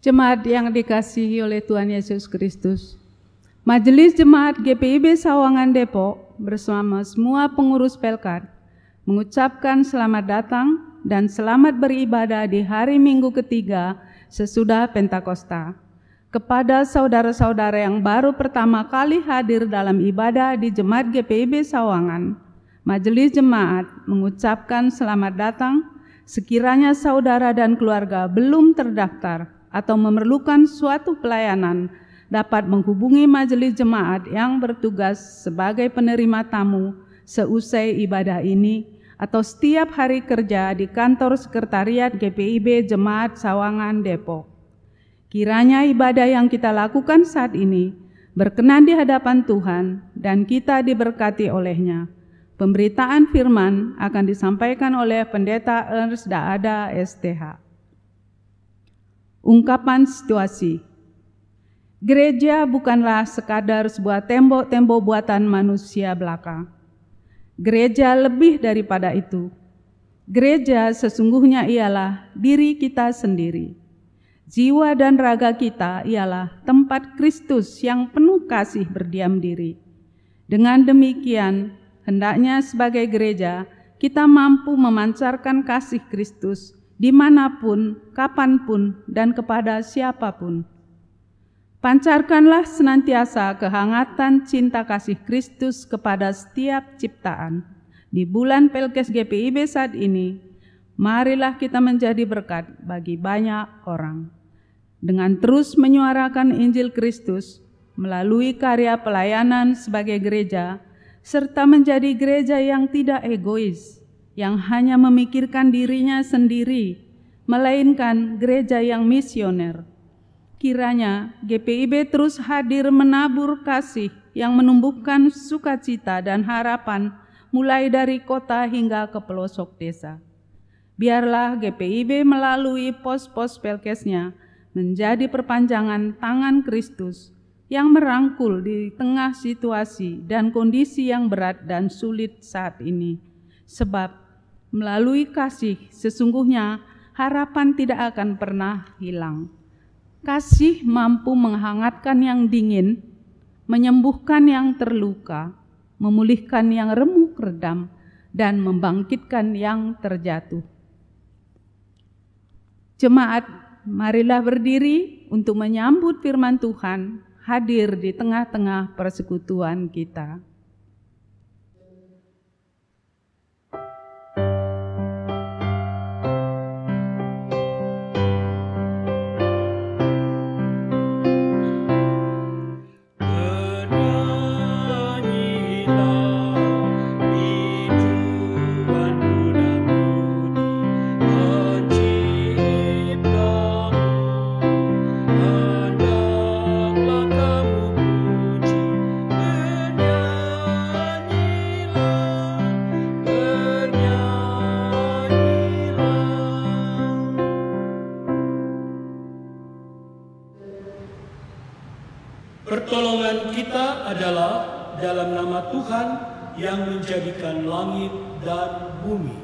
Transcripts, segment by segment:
Jemaat yang dikasihi oleh Tuhan Yesus Kristus, Majelis Jemaat GPIB Sawangan Depok bersama semua pengurus Pelkat mengucapkan selamat datang dan selamat beribadah di hari Minggu ketiga sesudah Pentakosta. Kepada saudara-saudara yang baru pertama kali hadir dalam ibadah di Jemaat GPIB Sawangan, Majelis Jemaat mengucapkan selamat datang. Sekiranya saudara dan keluarga belum terdaftar atau memerlukan suatu pelayanan, dapat menghubungi Majelis Jemaat yang bertugas sebagai penerima tamu seusai ibadah ini atau setiap hari kerja di kantor sekretariat GPIB Jemaat Sawangan Depok. Kiranya ibadah yang kita lakukan saat ini berkenan di hadapan Tuhan dan kita diberkati olehnya. Pemberitaan firman akan disampaikan oleh Pendeta Ernst Daada STH. Ungkapan situasi. Gereja bukanlah sekadar sebuah tembok-tembok buatan manusia belaka. Gereja lebih daripada itu. Gereja sesungguhnya ialah diri kita sendiri. Jiwa dan raga kita ialah tempat Kristus yang penuh kasih berdiam diri. Dengan demikian, hendaknya sebagai gereja kita mampu memancarkan kasih Kristus dimanapun, kapanpun, dan kepada siapapun. Pancarkanlah senantiasa kehangatan cinta kasih Kristus kepada setiap ciptaan. Di bulan Pelkes GPIB saat ini, marilah kita menjadi berkat bagi banyak orang. Dengan terus menyuarakan Injil Kristus melalui karya pelayanan sebagai gereja, serta menjadi gereja yang tidak egois, yang hanya memikirkan dirinya sendiri, melainkan gereja yang misioner. Kiranya GPIB terus hadir menabur kasih yang menumbuhkan sukacita dan harapan mulai dari kota hingga ke pelosok desa. Biarlah GPIB melalui pos-pos Pelkesnya menjadi perpanjangan tangan Kristus yang merangkul di tengah situasi dan kondisi yang berat dan sulit saat ini. Sebab melalui kasih sesungguhnya harapan tidak akan pernah hilang. Kasih mampu menghangatkan yang dingin, menyembuhkan yang terluka, memulihkan yang remuk redam, dan membangkitkan yang terjatuh. Jemaat, marilah berdiri untuk menyambut firman Tuhan hadir di tengah-tengah persekutuan kita. Pertolongan kita adalah dalam nama Tuhan yang menjadikan langit dan bumi.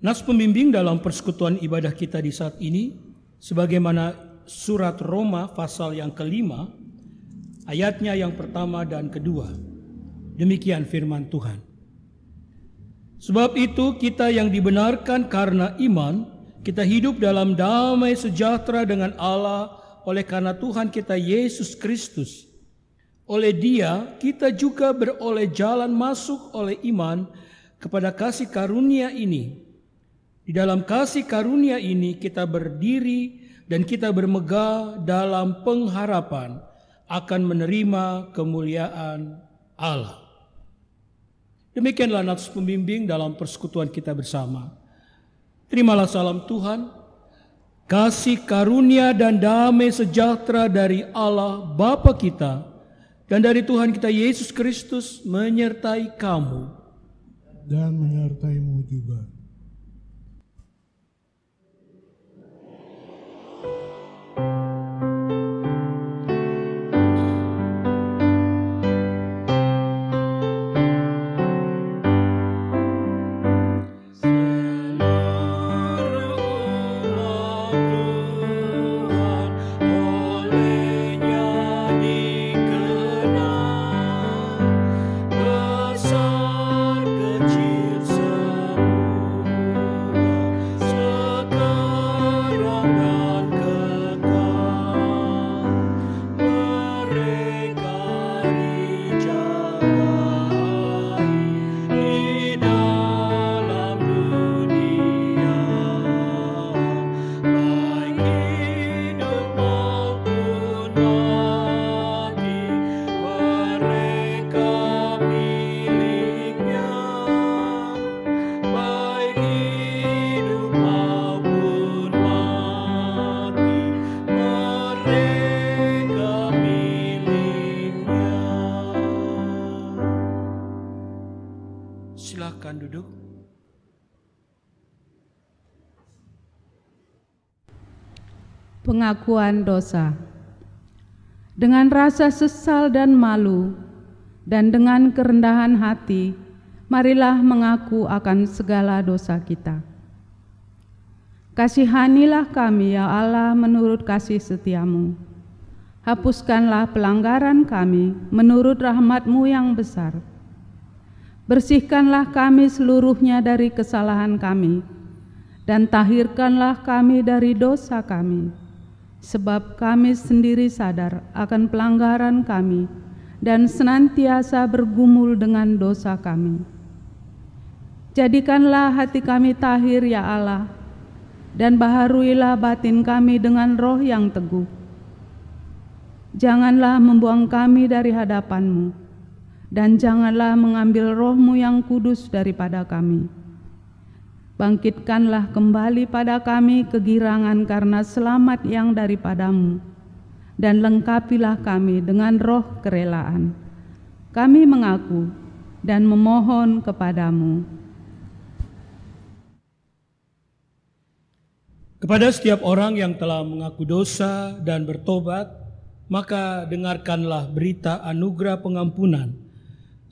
Nas pembimbing dalam persekutuan ibadah kita di saat ini, sebagaimana surat Roma pasal yang kelima, ayatnya yang pertama dan kedua. Demikian firman Tuhan. Sebab itu kita yang dibenarkan karena iman, kita hidup dalam damai sejahtera dengan Allah oleh karena Tuhan kita Yesus Kristus. Oleh Dia kita juga beroleh jalan masuk oleh iman kepada kasih karunia ini. Di dalam kasih karunia ini kita berdiri dan kita bermegah dalam pengharapan akan menerima kemuliaan Allah. Demikianlah nats pembimbing dalam persekutuan kita bersama. Terimalah salam Tuhan, kasih karunia dan damai sejahtera dari Allah Bapa kita dan dari Tuhan kita Yesus Kristus menyertai kamu dan menyertaimu juga. silahkan duduk. Pengakuan dosa. Dengan rasa sesal dan malu, dan dengan kerendahan hati, marilah mengaku akan segala dosa kita. Kasihanilah kami, ya Allah, menurut kasih setiamu. Hapuskanlah pelanggaran kami menurut rahmat-Mu yang besar. Bersihkanlah kami seluruhnya dari kesalahan kami, dan tahirkanlah kami dari dosa kami, sebab kami sendiri sadar akan pelanggaran kami dan senantiasa bergumul dengan dosa kami. Jadikanlah hati kami tahir, ya Allah, dan baharuilah batin kami dengan roh yang teguh. Janganlah membuang kami dari hadapan-Mu, dan janganlah mengambil roh-Mu yang kudus daripada kami. Bangkitkanlah kembali pada kami kegirangan karena selamat yang daripada-Mu, dan lengkapilah kami dengan roh kerelaan. Kami mengaku dan memohon kepada-Mu. Kepada setiap orang yang telah mengaku dosa dan bertobat, maka dengarkanlah berita anugerah pengampunan.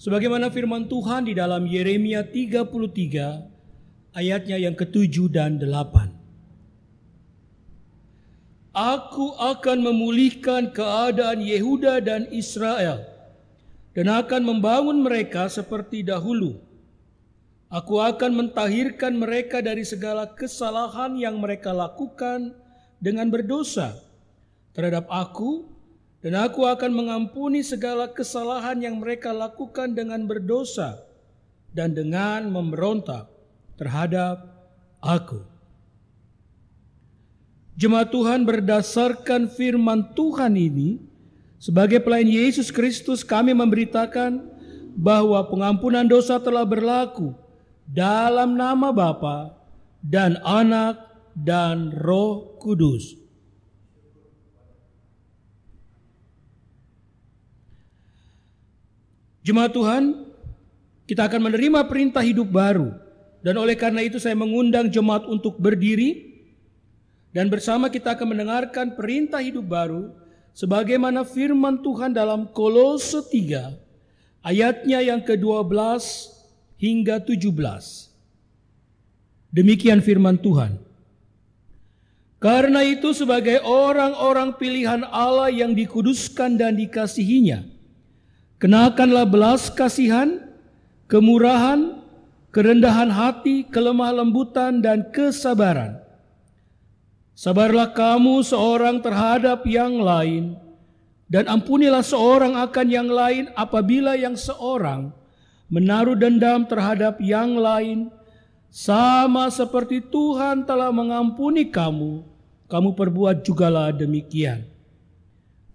Sebagaimana firman Tuhan di dalam Yeremia 33 ayatnya yang ke-7 dan 8. Aku akan memulihkan keadaan Yehuda dan Israel, dan akan membangun mereka seperti dahulu. Aku akan mentahirkan mereka dari segala kesalahan yang mereka lakukan dengan berdosa terhadap aku, dan aku akan mengampuni segala kesalahan yang mereka lakukan dengan berdosa dan dengan memberontak terhadap aku. Jemaat Tuhan, berdasarkan firman Tuhan ini, sebagai pelayan Yesus Kristus, kami memberitakan bahwa pengampunan dosa telah berlaku dalam nama Bapa dan Anak dan Roh Kudus. Jemaat Tuhan, kita akan menerima perintah hidup baru, dan oleh karena itu saya mengundang jemaat untuk berdiri, dan bersama kita akan mendengarkan perintah hidup baru sebagaimana firman Tuhan dalam Kolose 3 ayatnya yang ke-12 hingga 17. Demikian firman Tuhan. Karena itu sebagai orang-orang pilihan Allah yang dikuduskan dan dikasihinya, kenakanlah belas kasihan, kemurahan, kerendahan hati, kelemah lembutan, dan kesabaran. Sabarlah kamu seorang terhadap yang lain, dan ampunilah seorang akan yang lain apabila yang seorang menaruh dendam terhadap yang lain, sama seperti Tuhan telah mengampuni kamu, kamu perbuat jugalah demikian.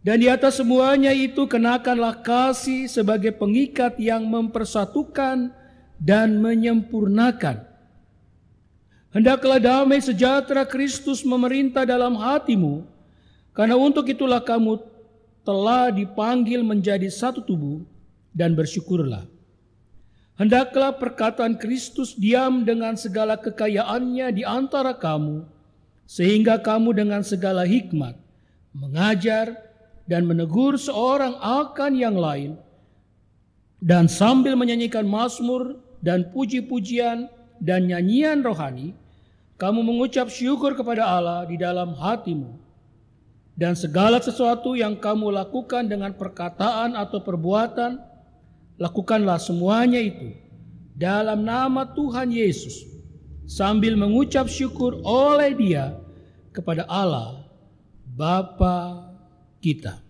Dan di atas semuanya itu kenakanlah kasih sebagai pengikat yang mempersatukan dan menyempurnakan. Hendaklah damai sejahtera Kristus memerintah dalam hatimu, karena untuk itulah kamu telah dipanggil menjadi satu tubuh, dan bersyukurlah. Hendaklah perkataan Kristus diam dengan segala kekayaannya di antara kamu, sehingga kamu dengan segala hikmat mengajar dan menegur seorang akan yang lain, dan sambil menyanyikan mazmur dan puji-pujian dan nyanyian rohani, kamu mengucap syukur kepada Allah di dalam hatimu. Dan segala sesuatu yang kamu lakukan dengan perkataan atau perbuatan, lakukanlah semuanya itu dalam nama Tuhan Yesus, sambil mengucap syukur oleh Dia kepada Allah Bapa kita.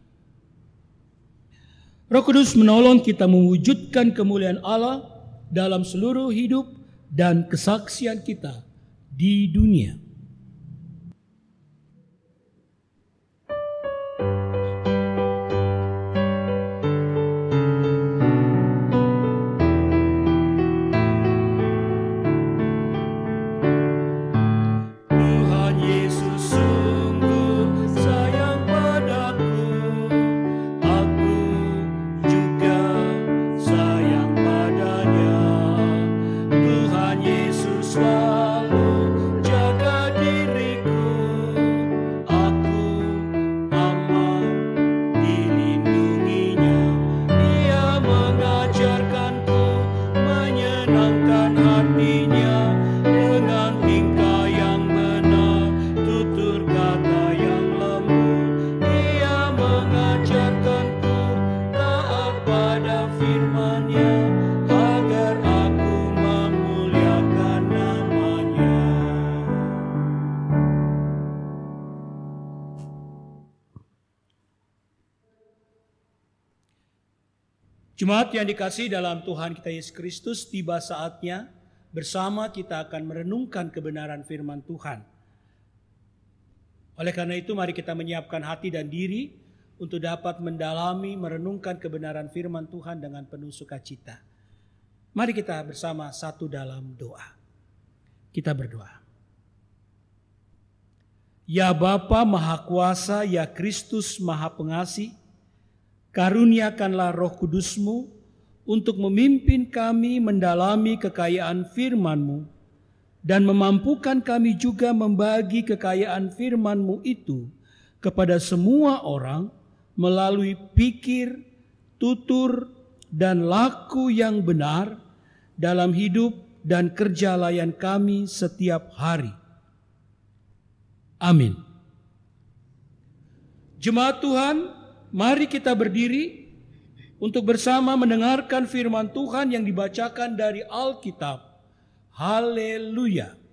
Roh Kudus menolong kita mewujudkan kemuliaan Allah dalam seluruh hidup dan kesaksian kita di dunia. kepada firman-Nya, agar aku memuliakan nama-Nya. Jemaat yang dikasihi dalam Tuhan kita Yesus Kristus, tiba saatnya bersama kita akan merenungkan kebenaran firman Tuhan. Oleh karena itu, mari kita menyiapkan hati dan diri untuk dapat mendalami, merenungkan kebenaran firman Tuhan dengan penuh sukacita. Mari kita bersama satu dalam doa. Kita berdoa. Ya Bapa Maha Kuasa, ya Kristus Maha Pengasih, karuniakanlah Roh Kudus-Mu untuk memimpin kami mendalami kekayaan firman-Mu dan memampukan kami juga membagi kekayaan firman-Mu itu kepada semua orang melalui pikir, tutur, dan laku yang benar dalam hidup dan kerja layan kami setiap hari. Amin. Jemaat Tuhan, mari kita berdiri untuk bersama mendengarkan firman Tuhan yang dibacakan dari Alkitab. Haleluya.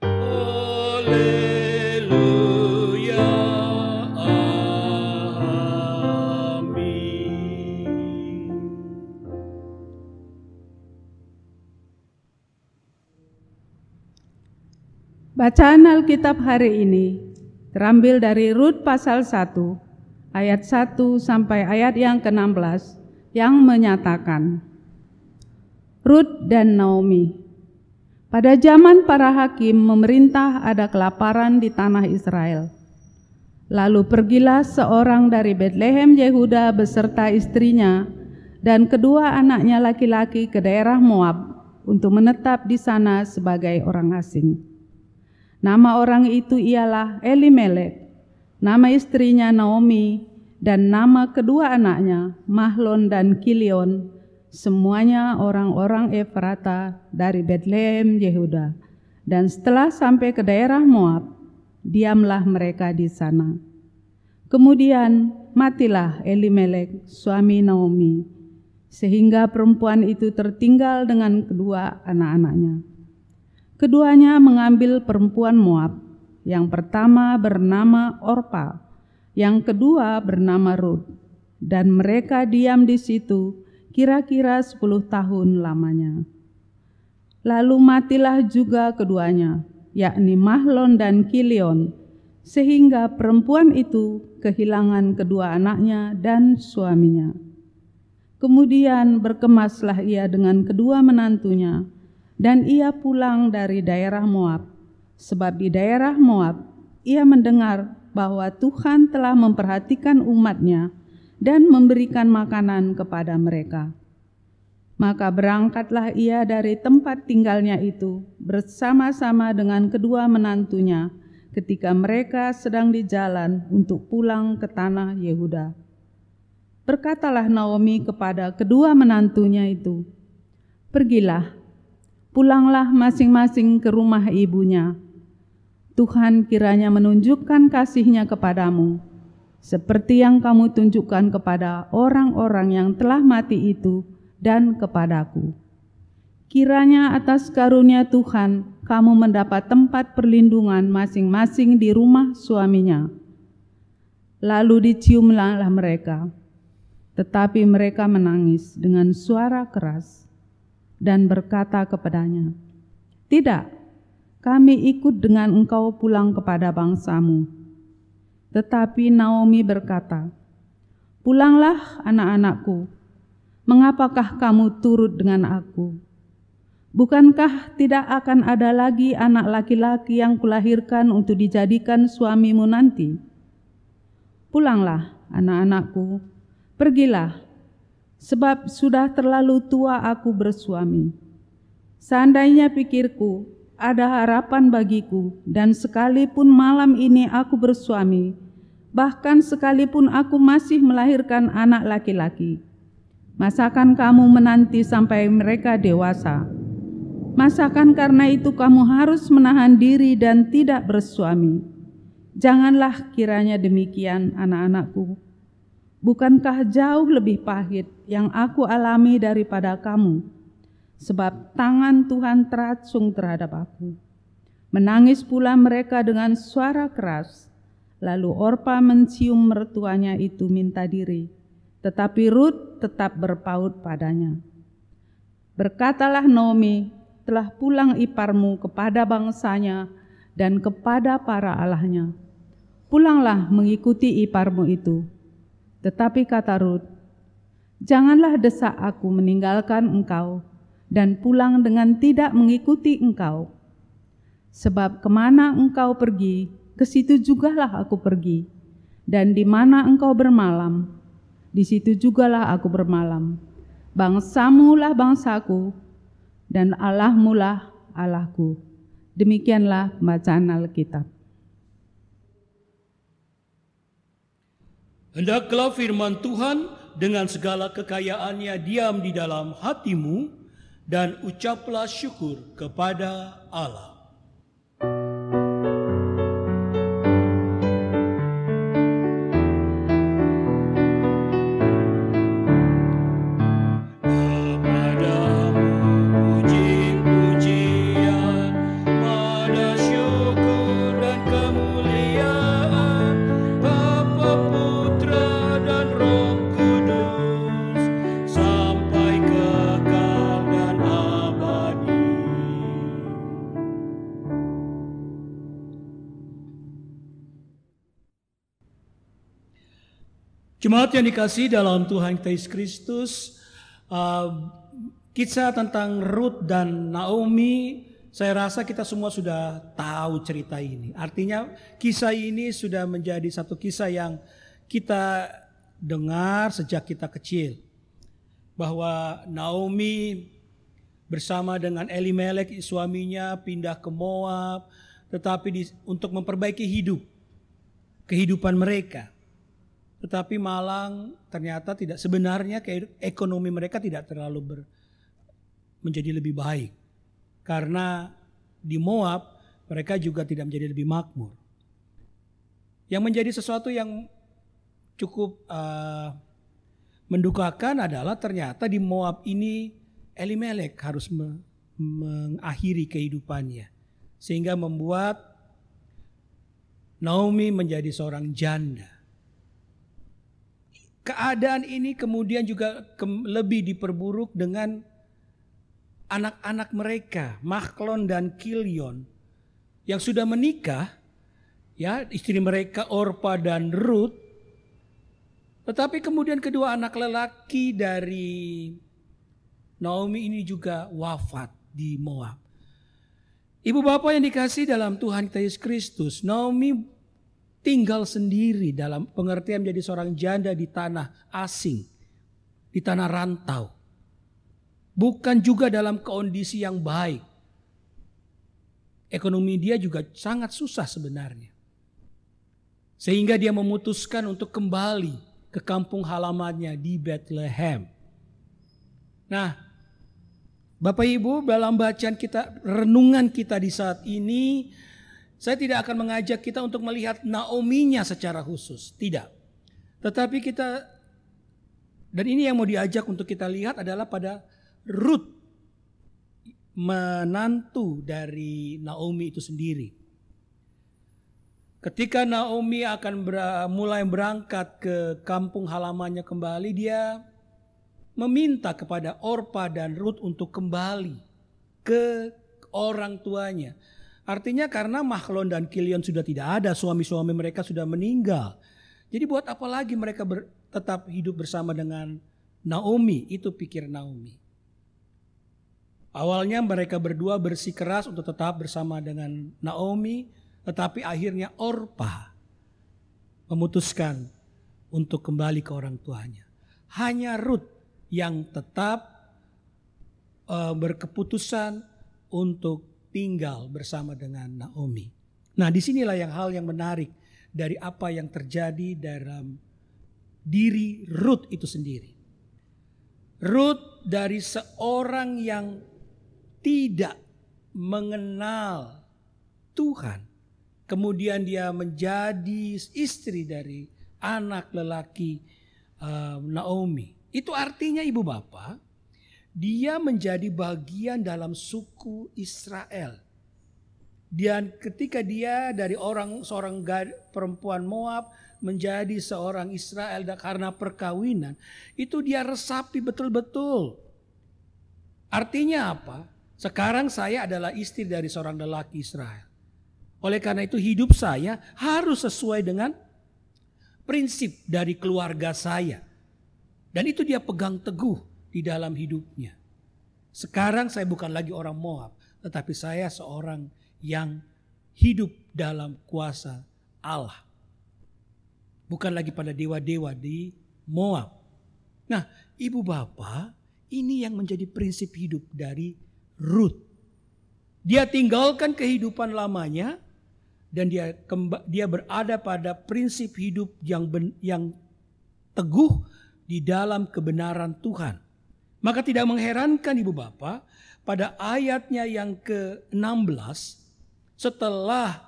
Haleluya. Amin. Bacaan Alkitab hari ini terambil dari Rut pasal 1, ayat 1 sampai ayat yang ke-16 yang menyatakan, Rut dan Naomi. Pada zaman para hakim memerintah ada kelaparan di tanah Israel. Lalu pergilah seorang dari Betlehem Yehuda beserta istrinya dan kedua anaknya laki-laki ke daerah Moab untuk menetap di sana sebagai orang asing. Nama orang itu ialah Elimelek, nama istrinya Naomi, dan nama kedua anaknya Mahlon dan Kilion, semuanya orang-orang Efrata dari Betlehem Yehuda. Dan setelah sampai ke daerah Moab, diamlah mereka di sana. Kemudian matilah Elimelek, suami Naomi, sehingga perempuan itu tertinggal dengan kedua anak-anaknya. Keduanya mengambil perempuan Moab, yang pertama bernama Orpa, yang kedua bernama Rut, dan mereka diam di situ kira-kira 10 tahun lamanya. Lalu matilah juga keduanya, yakni Mahlon dan Kilion, sehingga perempuan itu kehilangan kedua anaknya dan suaminya. Kemudian berkemaslah ia dengan kedua menantunya, dan ia pulang dari daerah Moab, sebab di daerah Moab ia mendengar bahwa Tuhan telah memperhatikan umat-Nya dan memberikan makanan kepada mereka. Maka berangkatlah ia dari tempat tinggalnya itu bersama-sama dengan kedua menantunya ketika mereka sedang di jalan untuk pulang ke tanah Yehuda. Berkatalah Naomi kepada kedua menantunya itu, "Pergilah, pulanglah masing-masing ke rumah ibunya. Tuhan kiranya menunjukkan kasih-Nya kepadamu, seperti yang kamu tunjukkan kepada orang-orang yang telah mati itu dan kepadaku. Kiranya atas karunia Tuhan kamu mendapat tempat perlindungan masing-masing di rumah suaminya." Lalu diciumlah mereka, tetapi mereka menangis dengan suara keras dan berkata kepadanya, "Tidak, kami ikut dengan engkau pulang kepada bangsamu." Tetapi Naomi berkata, "Pulanglah anak-anakku, mengapakah kamu turut dengan aku? Bukankah tidak akan ada lagi anak laki-laki yang kulahirkan untuk dijadikan suamimu nanti? Pulanglah anak-anakku, pergilah, sebab sudah terlalu tua aku bersuami. Seandainya pikirku ada harapan bagiku, dan sekalipun malam ini aku bersuami, bahkan sekalipun aku masih melahirkan anak laki-laki, masakan kamu menanti sampai mereka dewasa? Masakan karena itu kamu harus menahan diri dan tidak bersuami? Janganlah kiranya demikian, anak-anakku. Bukankah jauh lebih pahit yang aku alami daripada kamu? Sebab tangan Tuhan teracung terhadap aku. Menangis pula mereka dengan suara keras. Lalu Orpa mencium mertuanya itu minta diri, tetapi Rut tetap berpaut padanya. Berkatalah Naomi, telah pulang iparmu kepada bangsanya dan kepada para allahnya. Pulanglah mengikuti iparmu itu. Tetapi kata Rut, janganlah desak aku meninggalkan engkau dan pulang dengan tidak mengikuti engkau. Sebab kemana engkau pergi, ke situ jugalah aku pergi. Dan di mana engkau bermalam, di situ jugalah aku bermalam. Bangsamu lah bangsaku, dan Allahmu lah Allahku. Demikianlah bacaan Alkitab. Hendaklah firman Tuhan dengan segala kekayaannya diam di dalam hatimu, dan ucaplah syukur kepada Allah. Jemaat yang dikasihi dalam Tuhan Yesus Kristus, kisah tentang Rut dan Naomi, saya rasa kita semua sudah tahu cerita ini. Artinya kisah ini sudah menjadi satu kisah yang kita dengar sejak kita kecil. Bahwa Naomi bersama dengan Elimelek suaminya pindah ke Moab, tetapi untuk memperbaiki kehidupan mereka. Tetapi malang ternyata tidak, sebenarnya ekonomi mereka tidak terlalu menjadi lebih baik. Karena di Moab mereka juga tidak menjadi lebih makmur. Yang menjadi sesuatu yang cukup mendukakan adalah ternyata di Moab ini Elimelek harus mengakhiri kehidupannya. Sehingga membuat Naomi menjadi seorang janda. Keadaan ini kemudian juga lebih diperburuk dengan anak-anak mereka, Mahlon dan Kilion, yang sudah menikah, ya, istri mereka Orpa dan Rut. Tetapi kemudian kedua anak lelaki dari Naomi ini juga wafat di Moab. Ibu bapak yang dikasihi dalam Tuhan Yesus Kristus, Naomi tinggal sendiri dalam pengertian menjadi seorang janda di tanah asing, di tanah rantau. Bukan juga dalam kondisi yang baik. Ekonomi dia juga sangat susah sebenarnya. Sehingga dia memutuskan untuk kembali ke kampung halamannya di Bethlehem. Nah, Bapak Ibu, dalam bacaan kita, renungan kita di saat ini, saya tidak akan mengajak kita untuk melihat Naomi-nya secara khusus, tidak. Tetapi kita, dan ini yang mau diajak untuk kita lihat adalah pada Rut, menantu dari Naomi itu sendiri. Ketika Naomi akan mulai berangkat ke kampung halamannya kembali, dia meminta kepada Orpa dan Rut untuk kembali ke orang tuanya. Artinya karena Mahlon dan Kilion sudah tidak ada, suami-suami mereka sudah meninggal. Jadi buat apa lagi mereka tetap hidup bersama dengan Naomi, itu pikir Naomi. Awalnya mereka berdua bersikeras untuk tetap bersama dengan Naomi, tetapi akhirnya Orpa memutuskan untuk kembali ke orang tuanya. Hanya Rut yang tetap berkeputusan untuk tinggal bersama dengan Naomi. Nah, disinilah hal yang menarik dari apa yang terjadi dalam diri Rut itu sendiri. Rut dari seorang yang tidak mengenal Tuhan, kemudian dia menjadi istri dari anak lelaki Naomi. Itu artinya ibu bapak, dia menjadi bagian dalam suku Israel. Dan ketika dia dari seorang perempuan Moab menjadi seorang Israel karena perkawinan, itu dia resapi betul-betul. Artinya apa? Sekarang saya adalah istri dari seorang lelaki Israel. Oleh karena itu hidup saya harus sesuai dengan prinsip dari keluarga saya. Dan itu dia pegang teguh di dalam hidupnya. Sekarang saya bukan lagi orang Moab, tetapi saya seorang yang hidup dalam kuasa Allah. Bukan lagi pada dewa-dewa di Moab. Nah, ibu bapak, ini yang menjadi prinsip hidup dari Rut. Dia tinggalkan kehidupan lamanya dan dia berada pada prinsip hidup yang teguh di dalam kebenaran Tuhan. Maka tidak mengherankan ibu bapak, pada ayatnya yang ke-16 setelah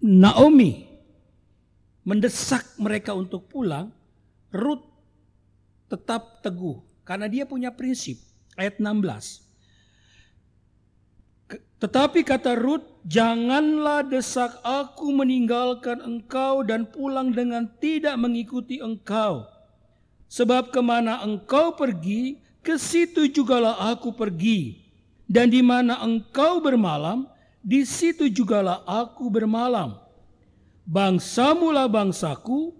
Naomi mendesak mereka untuk pulang, Rut tetap teguh karena dia punya prinsip. Ayat 16. Tetapi kata Rut, janganlah desak aku meninggalkan engkau dan pulang dengan tidak mengikuti engkau. Sebab kemana engkau pergi, ke situ jugalah aku pergi. Dan di mana engkau bermalam, di situ jugalah aku bermalam. Bangsamulah bangsaku,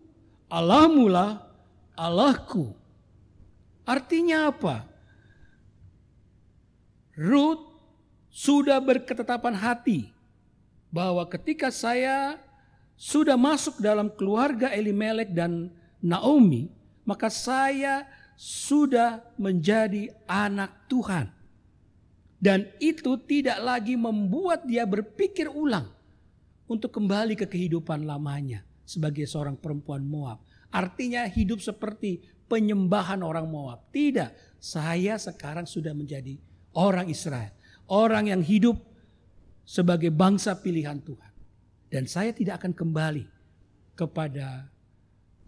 Allahmulah Allahku. Artinya apa? Rut sudah berketetapan hati bahwa ketika saya sudah masuk dalam keluarga Elimelek dan Naomi, maka saya sudah menjadi anak Tuhan. Dan itu tidak lagi membuat dia berpikir ulang untuk kembali ke kehidupan lamanya sebagai seorang perempuan Moab. Artinya hidup seperti penyembahan orang Moab. Tidak, saya sekarang sudah menjadi orang Israel. Orang yang hidup sebagai bangsa pilihan Tuhan. Dan saya tidak akan kembali kepada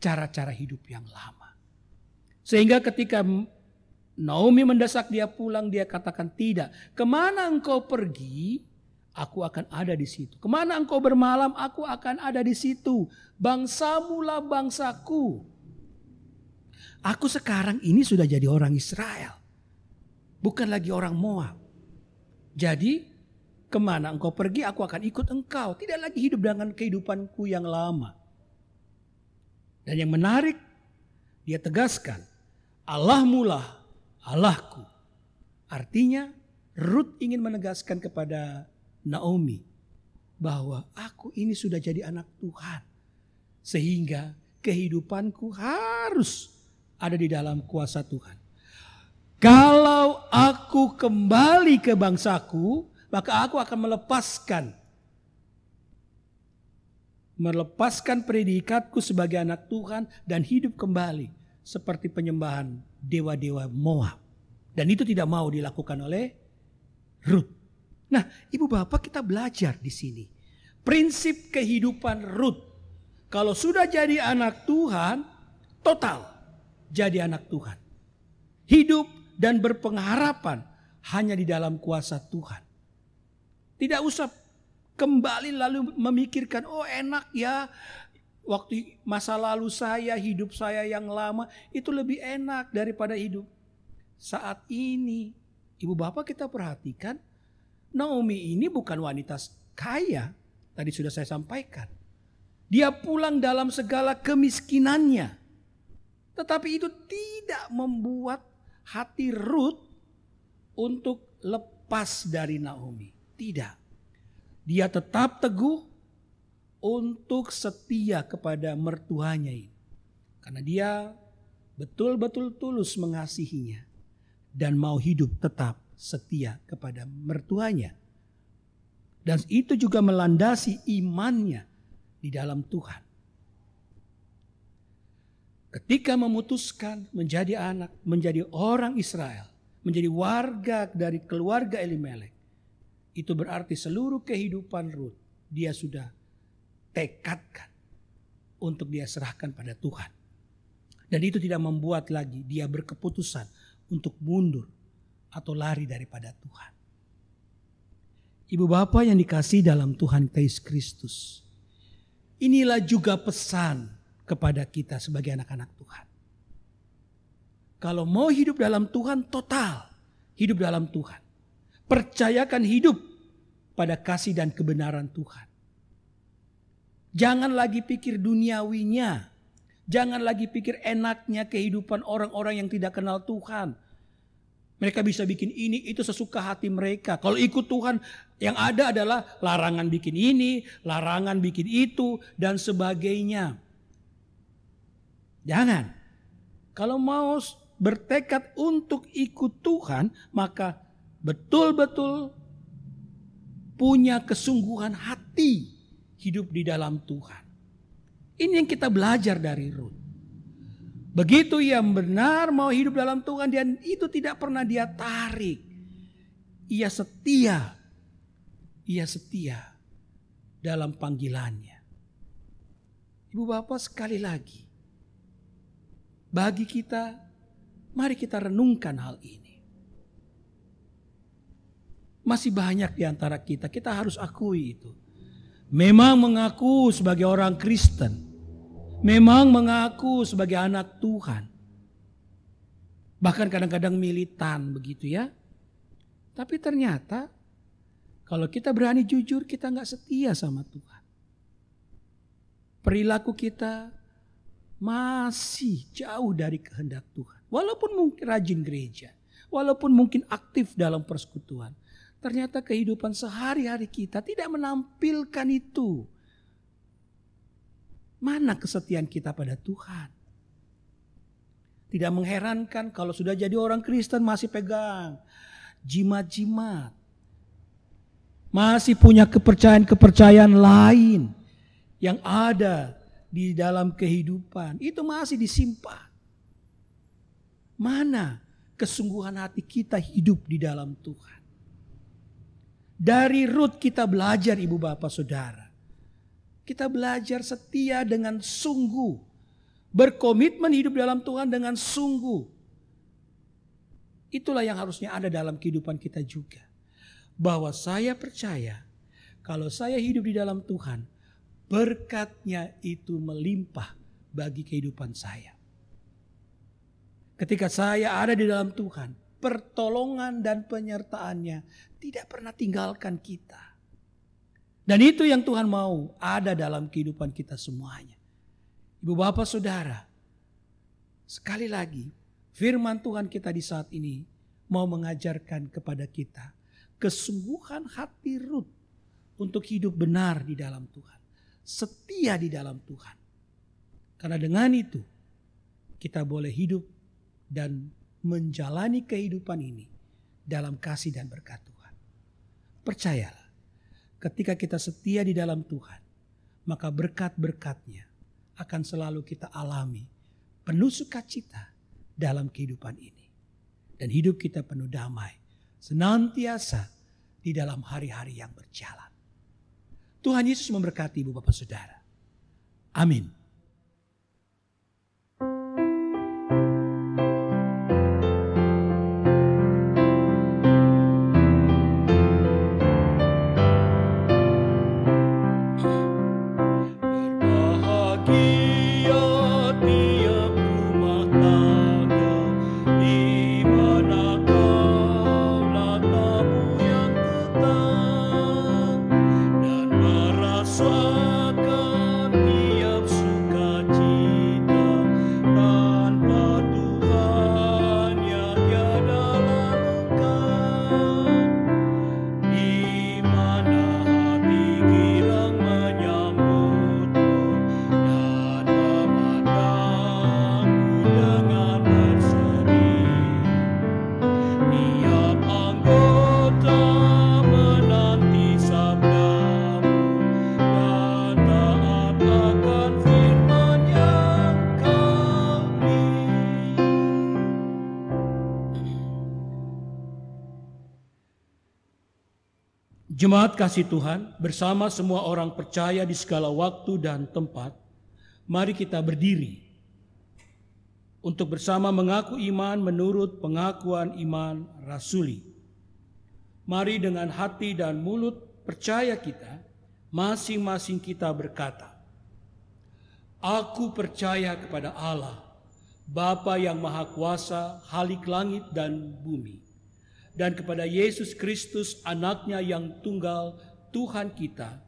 cara-cara hidup yang lama. Sehingga ketika Naomi mendesak dia pulang, dia katakan tidak. Kemana engkau pergi, aku akan ada di situ. Kemana engkau bermalam, aku akan ada di situ. Bangsamulah bangsaku. Aku sekarang ini sudah jadi orang Israel. Bukan lagi orang Moab. Jadi kemana engkau pergi, aku akan ikut engkau. Tidak lagi hidup dengan kehidupanku yang lama. Dan yang menarik, dia tegaskan, Allahmulah Allahku. Artinya Rut ingin menegaskan kepada Naomi bahwa aku ini sudah jadi anak Tuhan. Sehingga kehidupanku harus ada di dalam kuasa Tuhan. Kalau aku kembali ke bangsaku, maka aku akan melepaskan predikatku sebagai anak Tuhan dan hidup kembali seperti penyembahan dewa-dewa Moab. Dan itu tidak mau dilakukan oleh Rut. Nah, ibu bapak, kita belajar di sini prinsip kehidupan Rut. Kalau sudah jadi anak Tuhan, total jadi anak Tuhan. Hidup dan berpengharapan hanya di dalam kuasa Tuhan. Tidak usah kembali lalu memikirkan, oh enak ya, waktu masa lalu saya, hidup saya yang lama itu lebih enak daripada hidup saat ini. Ibu bapak, kita perhatikan, Naomi ini bukan wanita kaya. Tadi sudah saya sampaikan. Dia pulang dalam segala kemiskinannya. Tetapi itu tidak membuat hati Rut untuk lepas dari Naomi. Tidak. Dia tetap teguh untuk setia kepada mertuanya ini. Karena dia betul-betul tulus mengasihinya. Dan mau hidup tetap setia kepada mertuanya. Dan itu juga melandasi imannya di dalam Tuhan. Ketika memutuskan menjadi orang Israel, menjadi warga dari keluarga Elimelek, itu berarti seluruh kehidupan Rut dia sudah tekadkan untuk dia serahkan pada Tuhan. Dan itu tidak membuat lagi dia berkeputusan untuk mundur atau lari daripada Tuhan. Ibu bapak yang dikasihi dalam Tuhan Yesus Kristus, inilah juga pesan kepada kita sebagai anak-anak Tuhan. Kalau mau hidup dalam Tuhan, total hidup dalam Tuhan. Percayakan hidup pada kasih dan kebenaran Tuhan. Jangan lagi pikir duniawinya. Jangan lagi pikir enaknya kehidupan orang-orang yang tidak kenal Tuhan. Mereka bisa bikin ini, itu sesuka hati mereka. Kalau ikut Tuhan, yang ada adalah larangan bikin ini, larangan bikin itu, dan sebagainya. Jangan. Kalau mau bertekad untuk ikut Tuhan, maka betul-betul punya kesungguhan hati hidup di dalam Tuhan. Ini yang kita belajar dari Rut. Begitu ia benar mau hidup dalam Tuhan, dan itu tidak pernah dia tarik. Ia setia. Ia setia dalam panggilannya. Ibu bapak, sekali lagi, bagi kita, mari kita renungkan hal ini. Masih banyak di antara kita harus akui itu. Memang mengaku sebagai orang Kristen. Memang mengaku sebagai anak Tuhan. Bahkan kadang-kadang militan begitu ya. Tapi ternyata kalau kita berani jujur, kita gak setia sama Tuhan. Perilaku kita masih jauh dari kehendak Tuhan. Walaupun mungkin rajin gereja. Walaupun mungkin aktif dalam persekutuan. Ternyata kehidupan sehari-hari kita tidak menampilkan itu. Mana kesetiaan kita pada Tuhan? Tidak mengherankan kalau sudah jadi orang Kristen masih pegang jimat-jimat. Masih punya kepercayaan-kepercayaan lain yang ada di dalam kehidupan. Itu masih disimpan. Mana kesungguhan hati kita hidup di dalam Tuhan? Dari Rut kita belajar, ibu bapak saudara. Kita belajar setia dengan sungguh. Berkomitmen hidup dalam Tuhan dengan sungguh. Itulah yang harusnya ada dalam kehidupan kita juga. Bahwa saya percaya kalau saya hidup di dalam Tuhan, berkat-Nya itu melimpah bagi kehidupan saya. Ketika saya ada di dalam Tuhan, pertolongan dan penyertaan-Nya tidak pernah tinggalkan kita. Dan itu yang Tuhan mau ada dalam kehidupan kita semuanya. Ibu bapak saudara, sekali lagi firman Tuhan kita di saat ini mau mengajarkan kepada kita kesungguhan hati Rut untuk hidup benar di dalam Tuhan. Setia di dalam Tuhan. Karena dengan itu kita boleh hidup dan menjalani kehidupan ini dalam kasih dan berkat Tuhan. Percayalah. Ketika kita setia di dalam Tuhan, maka berkat-berkat-Nya akan selalu kita alami. Penuh sukacita dalam kehidupan ini. Dan hidup kita penuh damai. Senantiasa di dalam hari-hari yang berjalan. Tuhan Yesus memberkati ibu bapak saudara. Amin. Rasakan tiap Jemaat kasih Tuhan, bersama semua orang percaya di segala waktu dan tempat, mari kita berdiri untuk bersama mengaku iman menurut pengakuan iman rasuli. Mari dengan hati dan mulut percaya kita, masing-masing kita berkata, Aku percaya kepada Allah, Bapa yang Maha Kuasa, Khalik langit dan bumi, dan kepada Yesus Kristus, anaknya yang tunggal, Tuhan kita,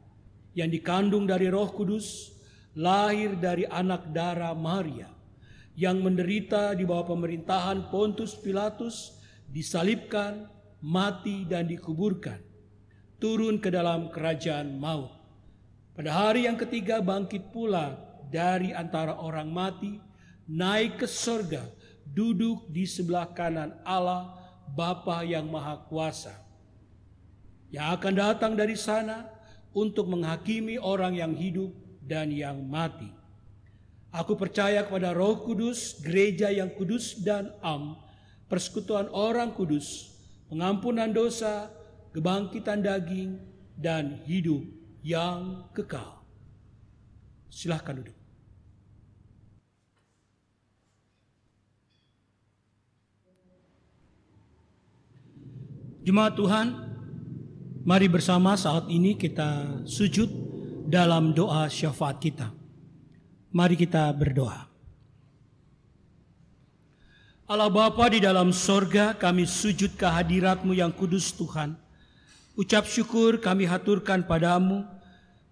yang dikandung dari Roh Kudus, lahir dari anak darah Maria, yang menderita di bawah pemerintahan Pontius Pilatus, disalibkan, mati dan dikuburkan, turun ke dalam kerajaan maut. Pada hari yang ketiga bangkit pula dari antara orang mati, naik ke surga, duduk di sebelah kanan Allah, Bapa yang Maha Kuasa, yang akan datang dari sana untuk menghakimi orang yang hidup dan yang mati. Aku percaya kepada Roh Kudus, gereja yang kudus dan am, persekutuan orang kudus, pengampunan dosa, kebangkitan daging, dan hidup yang kekal. Silahkan duduk. Jemaat Tuhan, mari bersama saat ini kita sujud dalam doa syafaat kita. Mari kita berdoa. Allah Bapa di dalam sorga, kami sujud ke hadirat-Mu yang kudus Tuhan. Ucap syukur kami haturkan padamu,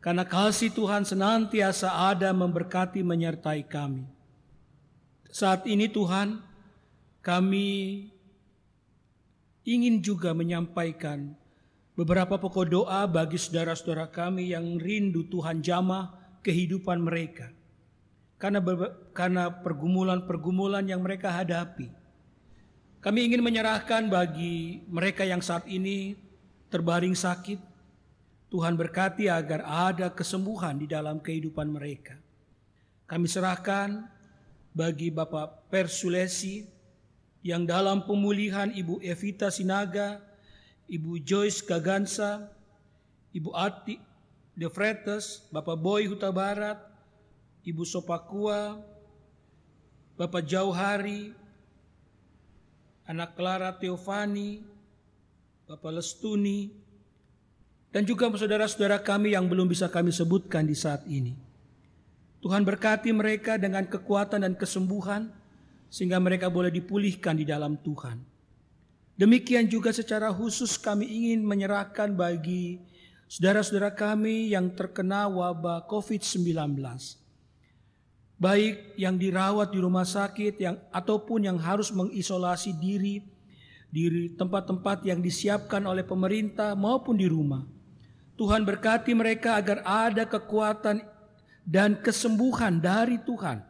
karena kasih Tuhan senantiasa ada memberkati menyertai kami. Saat ini Tuhan, kami ingin juga menyampaikan beberapa pokok doa bagi saudara-saudara kami yang rindu Tuhan jamah kehidupan mereka. Karena pergumulan-pergumulan yang mereka hadapi. Kami ingin menyerahkan bagi mereka yang saat ini terbaring sakit. Tuhan berkati agar ada kesembuhan di dalam kehidupan mereka. Kami serahkan bagi Bapak Persulesi yang dalam pemulihan, Ibu Evita Sinaga, Ibu Joyce Gagansa, Ibu Ati De Fretes, Bapak Boy Huta Barat, Ibu Sopakua, Bapak Jauhari, Anak Clara Teofani, Bapak Lestuni, dan juga saudara-saudara kami yang belum bisa kami sebutkan di saat ini. Tuhan berkati mereka dengan kekuatan dan kesembuhan, sehingga mereka boleh dipulihkan di dalam Tuhan. Demikian juga secara khusus kami ingin menyerahkan bagi saudara-saudara kami yang terkena wabah COVID-19. Baik yang dirawat di rumah sakit ataupun yang harus mengisolasi diri di tempat-tempat yang disiapkan oleh pemerintah maupun di rumah. Tuhan berkati mereka agar ada kekuatan dan kesembuhan dari Tuhan,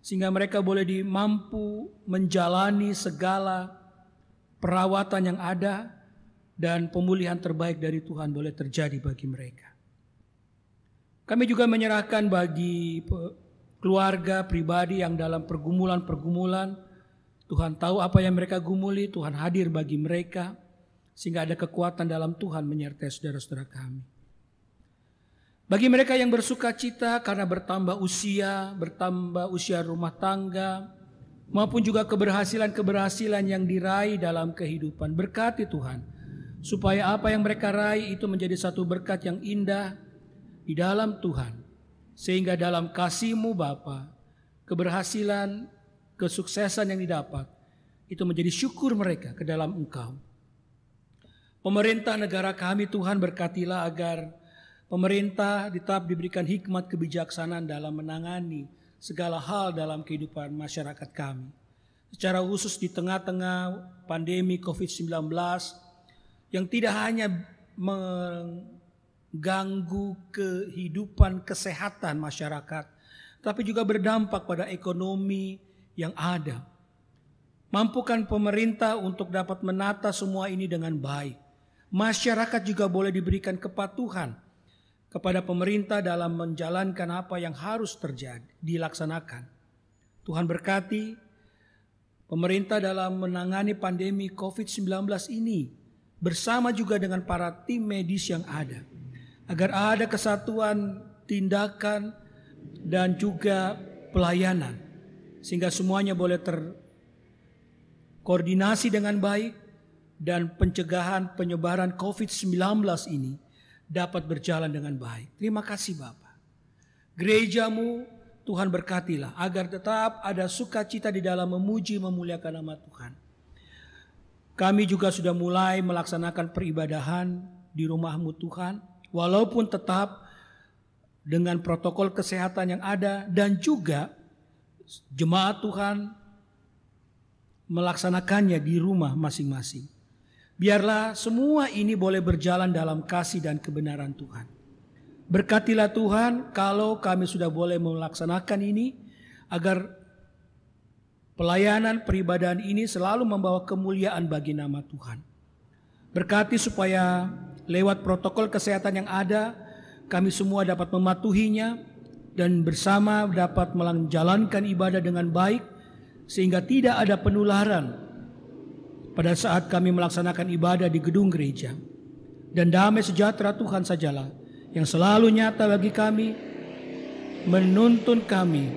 sehingga mereka boleh mampu menjalani segala perawatan yang ada dan pemulihan terbaik dari Tuhan boleh terjadi bagi mereka. Kami juga menyerahkan bagi keluarga pribadi yang dalam pergumulan-pergumulan. Tuhan tahu apa yang mereka gumuli, Tuhan hadir bagi mereka, sehingga ada kekuatan dalam Tuhan menyertai saudara-saudara kami. Bagi mereka yang bersuka cita karena bertambah usia rumah tangga, maupun juga keberhasilan-keberhasilan yang diraih dalam kehidupan, berkati Tuhan, supaya apa yang mereka raih itu menjadi satu berkat yang indah di dalam Tuhan, sehingga dalam kasih-Mu Bapa, keberhasilan, kesuksesan yang didapat, itu menjadi syukur mereka ke dalam Engkau. Pemerintah negara kami Tuhan, berkatilah agar pemerintah tetap diberikan hikmat kebijaksanaan dalam menangani segala hal dalam kehidupan masyarakat kami. Secara khusus di tengah-tengah pandemi COVID-19 yang tidak hanya mengganggu kehidupan kesehatan masyarakat, tapi juga berdampak pada ekonomi yang ada. Mampukan pemerintah untuk dapat menata semua ini dengan baik. Masyarakat juga boleh diberikan kepatuhan kepada pemerintah dalam menjalankan apa yang harus dilaksanakan. Tuhan berkati pemerintah dalam menangani pandemi COVID-19 ini bersama juga dengan para tim medis yang ada, agar ada kesatuan tindakan dan juga pelayanan, sehingga semuanya boleh terkoordinasi dengan baik dan pencegahan penyebaran COVID-19 ini dapat berjalan dengan baik. Terima kasih Bapa. Gerejamu Tuhan berkatilah agar tetap ada sukacita di dalam memuji memuliakan nama Tuhan. Kami juga sudah mulai melaksanakan peribadahan di rumah-Mu Tuhan, walaupun tetap dengan protokol kesehatan yang ada, dan juga jemaat Tuhan melaksanakannya di rumah masing-masing. Biarlah semua ini boleh berjalan dalam kasih dan kebenaran Tuhan. Berkatilah Tuhan kalau kami sudah boleh melaksanakan ini, agar pelayanan peribadahan ini selalu membawa kemuliaan bagi nama Tuhan. Berkati supaya lewat protokol kesehatan yang ada, kami semua dapat mematuhinya dan bersama dapat menjalankan ibadah dengan baik, sehingga tidak ada penularan pada saat kami melaksanakan ibadah di gedung gereja. Dan damai sejahtera Tuhan sajalah yang selalu nyata bagi kami, menuntun kami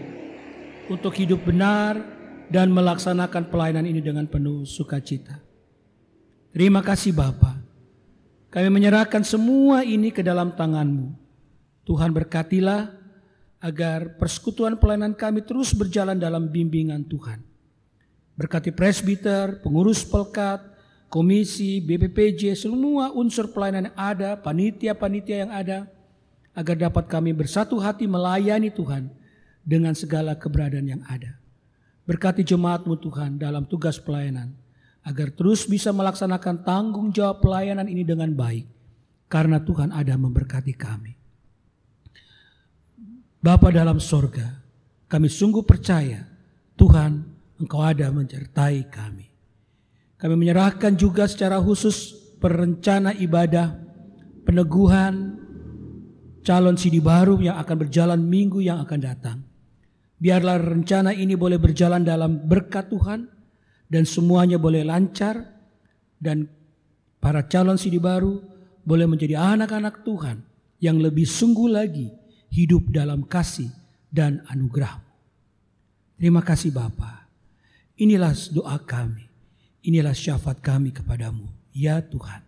untuk hidup benar dan melaksanakan pelayanan ini dengan penuh sukacita. Terima kasih Bapa. Kami menyerahkan semua ini ke dalam tangan-Mu. Tuhan berkatilah agar persekutuan pelayanan kami terus berjalan dalam bimbingan Tuhan. Berkati presbiter, pengurus pelkat, komisi, BPPJ, semua unsur pelayanan yang ada, panitia-panitia yang ada, agar dapat kami bersatu hati melayani Tuhan dengan segala keberadaan yang ada. Berkati jemaat-Mu Tuhan dalam tugas pelayanan, agar terus bisa melaksanakan tanggung jawab pelayanan ini dengan baik, karena Tuhan ada memberkati kami. Bapa dalam sorga, kami sungguh percaya Tuhan Engkau ada menyertai kami. Kami menyerahkan juga secara khusus perencana ibadah, peneguhan calon sidi baru yang akan berjalan minggu yang akan datang. Biarlah rencana ini boleh berjalan dalam berkat Tuhan dan semuanya boleh lancar, dan para calon sidi baru boleh menjadi anak-anak Tuhan yang lebih sungguh lagi hidup dalam kasih dan anugerah-Mu. Terima kasih Bapa. Inilah doa kami, inilah syafaat kami kepadamu, ya Tuhan.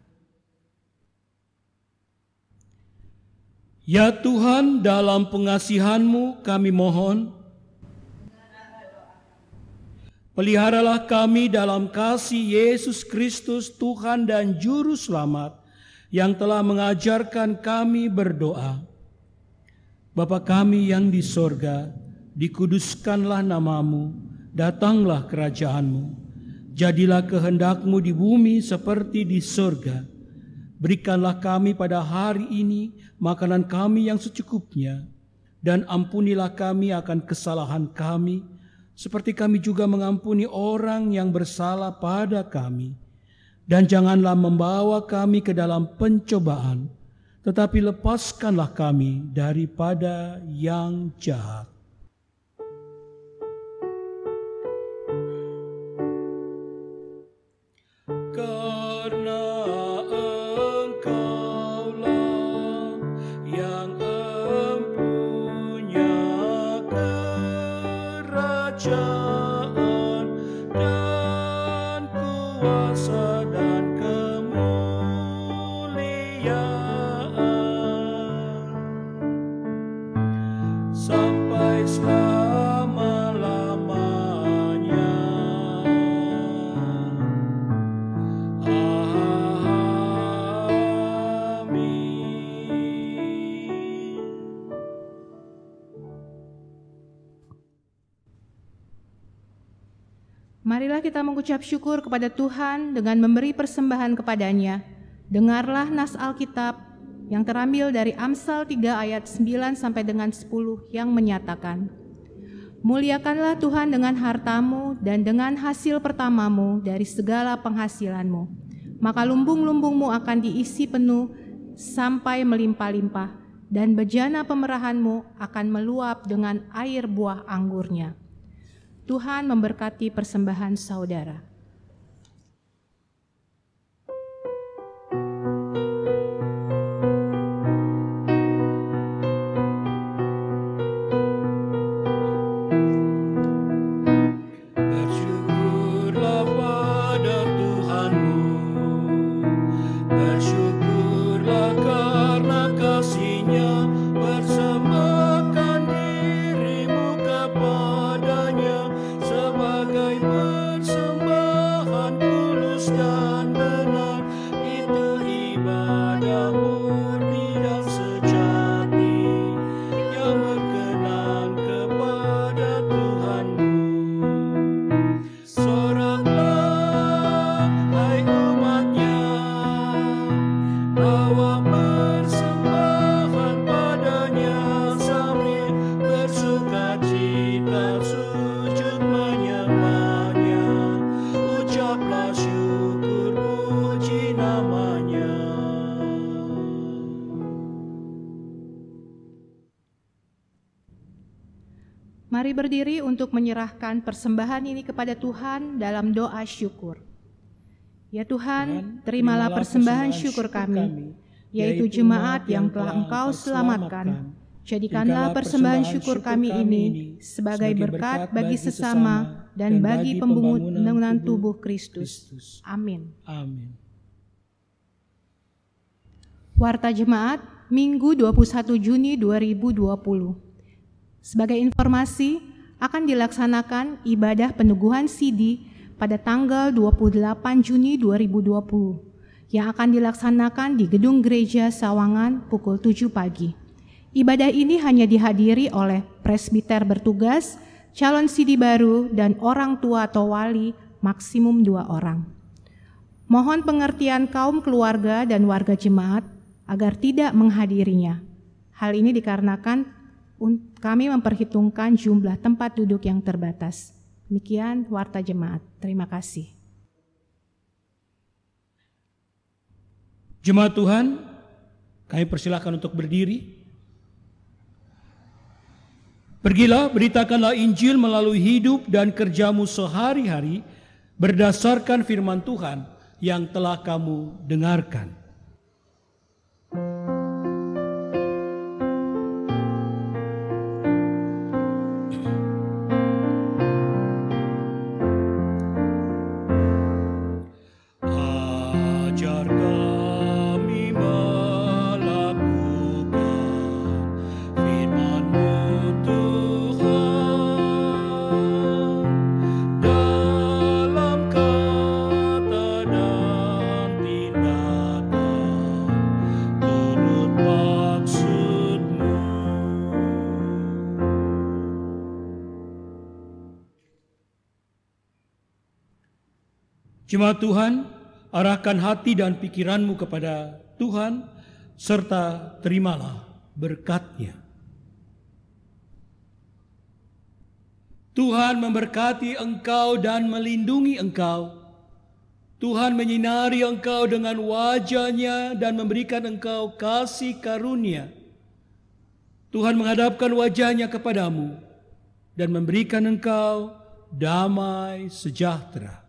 Ya Tuhan, dalam pengasihan-Mu kami mohon, peliharalah kami dalam kasih Yesus Kristus Tuhan dan Juru Selamat yang telah mengajarkan kami berdoa. Bapa kami yang di sorga, dikuduskanlah nama-Mu, datanglah kerajaan-Mu, jadilah kehendak-Mu di bumi seperti di sorga. Berikanlah kami pada hari ini makanan kami yang secukupnya, dan ampunilah kami akan kesalahan kami, seperti kami juga mengampuni orang yang bersalah pada kami. Dan janganlah membawa kami ke dalam pencobaan, tetapi lepaskanlah kami daripada yang jahat. Marilah kita mengucap syukur kepada Tuhan dengan memberi persembahan kepadanya. Dengarlah nas Alkitab yang terambil dari Amsal 3 ayat 9 sampai dengan 10 yang menyatakan, muliakanlah Tuhan dengan hartamu dan dengan hasil pertamamu dari segala penghasilanmu. Maka lumbung-lumbungmu akan diisi penuh sampai melimpah-limpah, dan bejana pemerahanmu akan meluap dengan air buah anggurnya. Tuhan memberkati persembahan saudara. Mari berdiri untuk menyerahkan persembahan ini kepada Tuhan dalam doa syukur. Ya Tuhan, terimalah persembahan syukur kami, yaitu jemaat yang telah Engkau selamatkan. Jadikanlah persembahan syukur kami ini sebagai berkat bagi sesama dan bagi pembangunan tubuh Kristus. Amin. Amin. Warta Jemaat, Minggu 21 Juni 2020. Sebagai informasi, akan dilaksanakan ibadah peneguhan sidi pada tanggal 28 Juni 2020 yang akan dilaksanakan di Gedung Gereja Sawangan pukul 7 pagi. Ibadah ini hanya dihadiri oleh presbiter bertugas, calon sidi baru, dan orang tua atau wali maksimum 2 orang. Mohon pengertian kaum keluarga dan warga jemaat agar tidak menghadirinya. Hal ini dikarenakan kami memperhitungkan jumlah tempat duduk yang terbatas. Demikian Warta Jemaat. Terima kasih. Jemaat Tuhan, kami persilakan untuk berdiri. Pergilah, beritakanlah Injil melalui hidup dan kerjamu sehari-hari berdasarkan firman Tuhan yang telah kamu dengarkan. Jemaat Tuhan, arahkan hati dan pikiranmu kepada Tuhan, serta terimalah berkat-Nya. Tuhan memberkati engkau dan melindungi engkau. Tuhan menyinari engkau dengan wajah-Nya dan memberikan engkau kasih karunia. Tuhan menghadapkan wajah-Nya kepadamu dan memberikan engkau damai sejahtera.